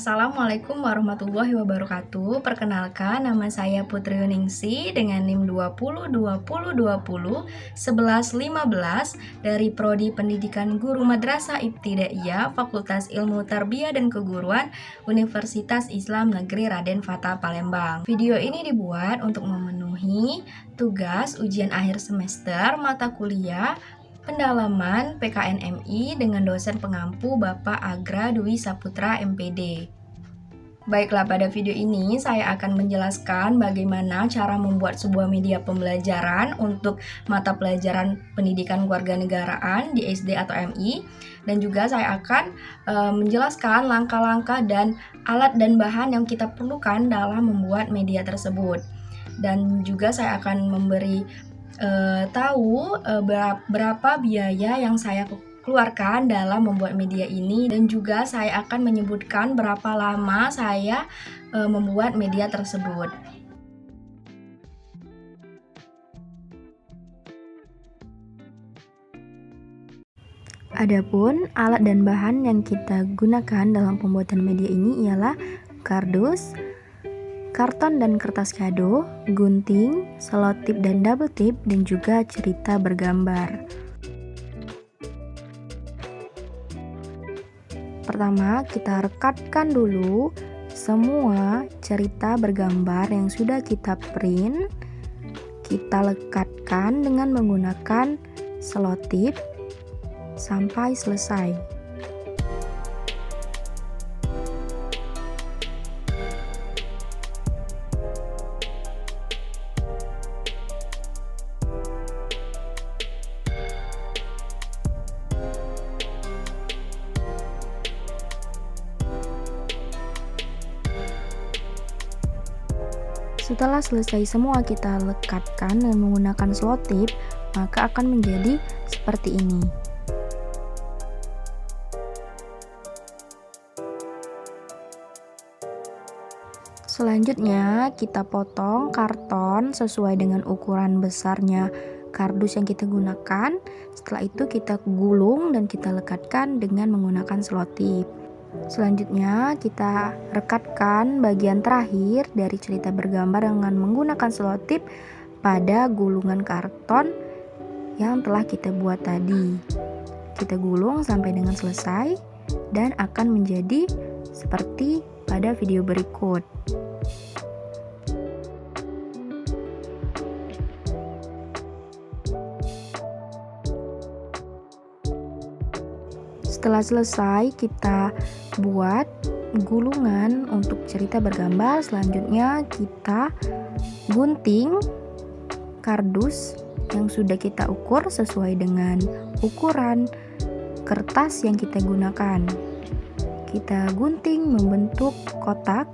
Assalamualaikum warahmatullahi wabarakatuh. Perkenalkan, nama saya Putri Yuningsi dengan NIM 2020201115 dari Prodi Pendidikan Guru Madrasah Ibtidaiyah Fakultas Ilmu Tarbiyah dan Keguruan Universitas Islam Negeri Raden Fatah Palembang. Video ini dibuat untuk memenuhi tugas ujian akhir semester mata kuliah pendalaman PKNMI dengan dosen pengampu Bapak Agra Dwi Saputra MPD. Baiklah, pada video ini saya akan menjelaskan bagaimana cara membuat sebuah media pembelajaran untuk mata pelajaran pendidikan kewarganegaraan di SD atau MI, dan juga saya akan menjelaskan langkah-langkah dan alat dan bahan yang kita perlukan dalam membuat media tersebut. Dan juga saya akan memberi berapa biaya yang saya keluarkan dalam membuat media ini, dan juga saya akan menyebutkan berapa lama saya membuat media tersebut. Adapun alat dan bahan yang kita gunakan dalam pembuatan media ini ialah kardus, karton dan kertas kado, gunting, selotip dan double tip, dan juga cerita bergambar. Pertama, kita rekatkan dulu semua cerita bergambar yang sudah kita print. Kita lekatkan dengan menggunakan selotip sampai selesai. Setelah selesai semua kita lekatkan dengan menggunakan selotip, maka akan menjadi seperti ini. Selanjutnya kita potong karton sesuai dengan ukuran besarnya kardus yang kita gunakan. Setelah itu kita gulung dan kita lekatkan dengan menggunakan selotip. Selanjutnya kita rekatkan bagian terakhir dari cerita bergambar dengan menggunakan selotip pada gulungan karton yang telah kita buat tadi. Kita gulung sampai dengan selesai dan akan menjadi seperti pada video berikut. Setelah selesai kita buat gulungan untuk cerita bergambar, selanjutnya kita gunting kardus yang sudah kita ukur sesuai dengan ukuran kertas yang kita gunakan. Kita gunting membentuk kotak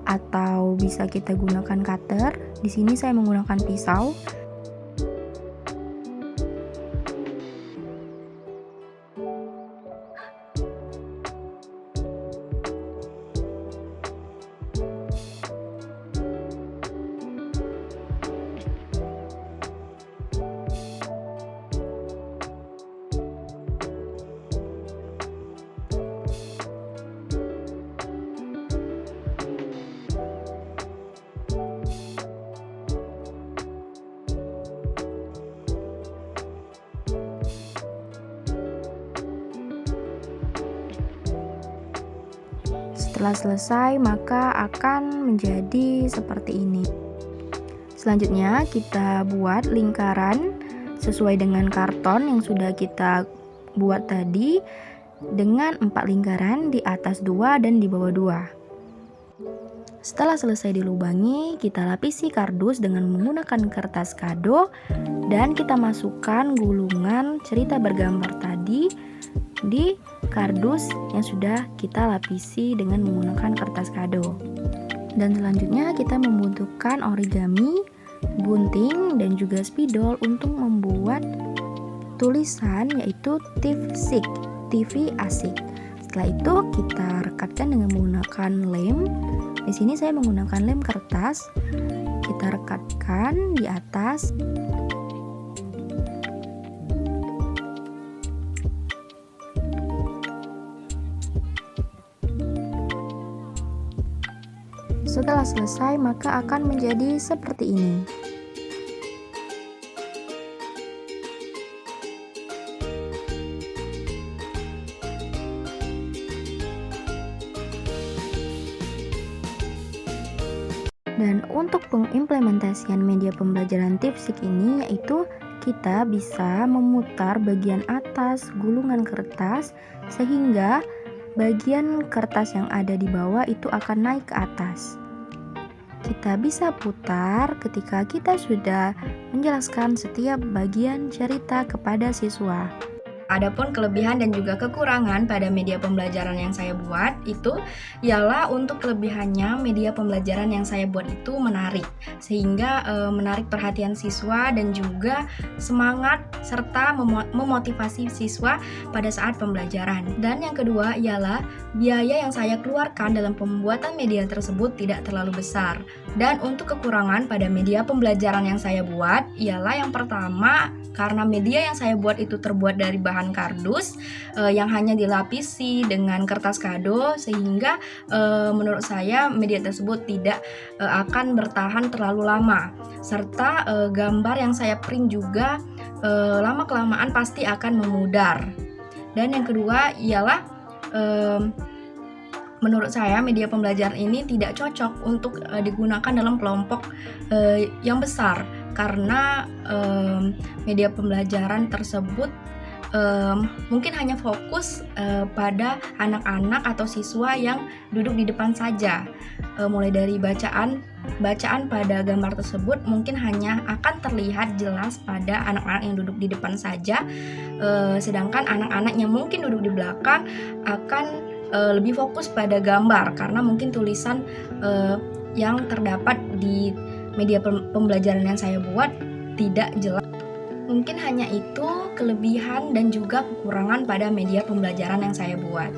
atau bisa kita gunakan cutter. Di sini saya menggunakan pisau. Setelah selesai maka akan menjadi seperti ini. Selanjutnya kita buat lingkaran sesuai dengan karton yang sudah kita buat tadi, dengan 4 lingkaran, di atas 2 dan di bawah 2. Setelah selesai dilubangi, kita lapisi kardus dengan menggunakan kertas kado dan kita masukkan gulungan cerita bergambar tadi di kardus yang sudah kita lapisi dengan menggunakan kertas kado. Dan selanjutnya kita membutuhkan origami, gunting, dan juga spidol untuk membuat tulisan, yaitu TV asik. Setelah itu kita rekatkan dengan menggunakan lem. Di sini saya menggunakan lem kertas. Kita rekatkan di atas. Setelah selesai, maka akan menjadi seperti ini. Dan untuk pengimplementasian media pembelajaran Tipsy ini yaitu kita bisa memutar bagian atas gulungan kertas sehingga bagian kertas yang ada di bawah itu akan naik ke atas. Kita bisa putar ketika kita sudah menjelaskan setiap bagian cerita kepada siswa. Adapun kelebihan dan juga kekurangan pada media pembelajaran yang saya buat itu ialah untuk kelebihannya media pembelajaran yang saya buat itu menarik sehingga menarik perhatian siswa dan juga semangat serta memotivasi siswa pada saat pembelajaran. Dan yang kedua ialah biaya yang saya keluarkan dalam pembuatan media tersebut tidak terlalu besar. Dan untuk kekurangan pada media pembelajaran yang saya buat ialah yang pertama, karena media yang saya buat itu terbuat dari bahan kardus yang hanya dilapisi dengan kertas kado sehingga menurut saya media tersebut tidak akan bertahan terlalu lama, serta gambar yang saya print juga lama-kelamaan pasti akan memudar. Dan yang kedua ialah menurut saya media pembelajaran ini tidak cocok untuk digunakan dalam kelompok yang besar karena media pembelajaran tersebut mungkin hanya fokus pada anak-anak atau siswa yang duduk di depan saja. Mulai dari bacaan pada gambar tersebut mungkin hanya akan terlihat jelas pada anak-anak yang duduk di depan saja, sedangkan anak-anak yang mungkin duduk di belakang akan lebih fokus pada gambar karena mungkin tulisan yang terdapat di media pembelajaran yang saya buat tidak jelas. Mungkin hanya itu kelebihan dan juga kekurangan pada media pembelajaran yang saya buat.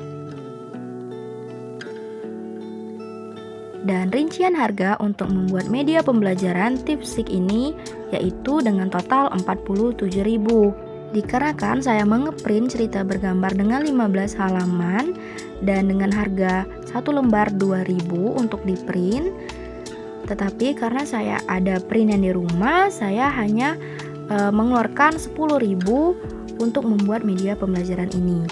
Dan rincian harga untuk membuat media pembelajaran Tipsy ini yaitu dengan total 47.000. Dikarenakan saya mengeprint cerita bergambar dengan 15 halaman dan dengan harga 1 lembar 2.000 untuk di print. Tetapi karena saya ada printan di rumah, saya hanya mengeluarkan 10.000 untuk membuat media pembelajaran ini.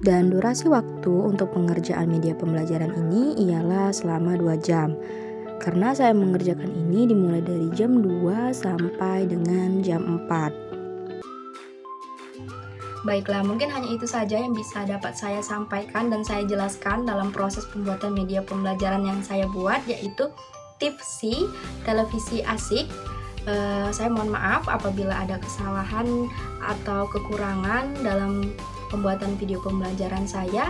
Dan durasi waktu untuk pengerjaan media pembelajaran ini ialah selama 2 jam. Karena saya mengerjakan ini dimulai dari jam 2 sampai dengan jam 4. Baiklah, mungkin hanya itu saja yang bisa dapat saya sampaikan dan saya jelaskan dalam proses pembuatan media pembelajaran yang saya buat, yaitu Tipsy, televisi asik. Saya mohon maaf apabila ada kesalahan atau kekurangan dalam pembuatan video pembelajaran saya.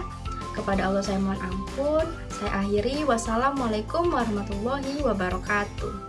Kepada Allah saya mohon ampun. Saya akhiri. Wassalamualaikum warahmatullahi wabarakatuh.